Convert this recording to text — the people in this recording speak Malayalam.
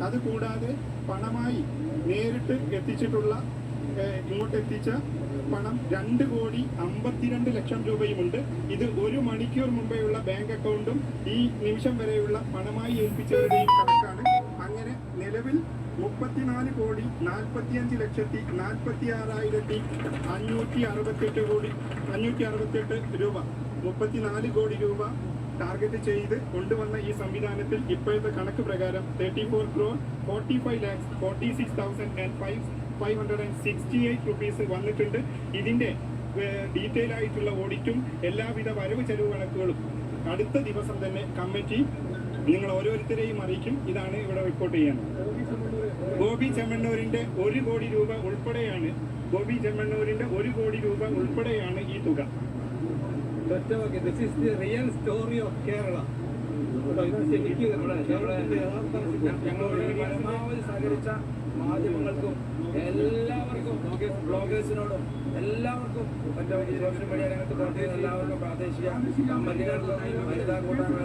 അതുകൂടാതെ പണമായി നേരിട്ട് എത്തിച്ചിട്ടുള്ള ഇങ്ങോട്ട് എത്തിച്ച പണം 2,52,00,000 രൂപയുമുണ്ട്. ഇത് 1 മണിക്കൂർ മുമ്പെയുള്ള ബാങ്ക് അക്കൗണ്ടും ഈ നിമിഷം വരെയുള്ള പണമായി ഏൽപ്പിച്ചവരുടെയും കണക്കാണ്. അങ്ങനെ നിലവിൽ 34,45,46,568 രൂപ 34 കോടി രൂപ ടാർഗറ്റ് ചെയ്ത് കൊണ്ടുവന്ന ഈ സംവിധാനത്തിൽ ഇപ്പോഴത്തെ കണക്ക് പ്രകാരം 34,45,46,568 റുപ്പീസ് വന്നിട്ടുണ്ട്. ഇതിന്റെ ഡീറ്റെയിൽ ആയിട്ടുള്ള ഓഡിറ്റും എല്ലാവിധ വരവ് ചെലവ് കണക്കുകളും അടുത്ത ദിവസം തന്നെ കമ്മിറ്റി നിങ്ങൾ ഓരോരുത്തരെയും അറിയിക്കും. ഇതാണ് ഇവിടെ റിപ്പോർട്ട് ചെയ്യാൻ. ബോബി ചെമ്മണ്ണൂരിന്റെ 1 കോടി രൂപ ഉൾപ്പെടെയാണ് ഈ തുക. This is the real story of Kerala. ഞങ്ങളോട് പരമാവധി സഹകരിച്ച മാധ്യമങ്ങൾക്കും എല്ലാവർക്കും ബ്ലോഗേഴ്സിനോടും എല്ലാവർക്കും മറ്റു സോഷ്യൽ മീഡിയ രംഗത്ത് പ്രവർത്തിക്കുന്ന എല്ലാവർക്കും പ്രാദേശിക കമ്പനികൾക്കും വനിതാ കൂട്ടായ്മ